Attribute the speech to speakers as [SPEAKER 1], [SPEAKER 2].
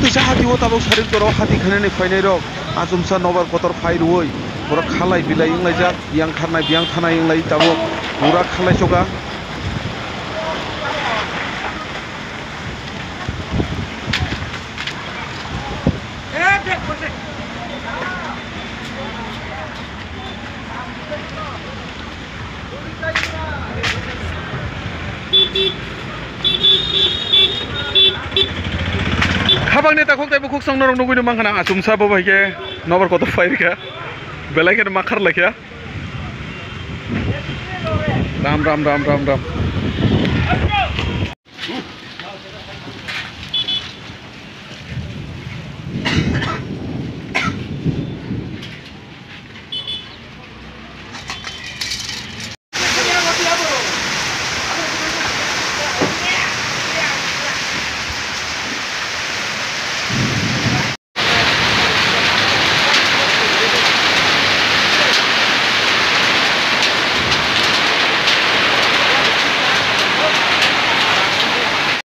[SPEAKER 1] kaisa hati o tabok sarik toro hati khanani phainai rok achumsa nobar kotor phai ruoi pura khalai bilai inglai jak yang kharnai biang thanai inglai tabok pura khalai choka Habang neta kok tayo bukuk sang norong nunggu naman kana asum sa babai ke nomor kotor fire ka belai ke makar lagi ya ram ram ram ram ram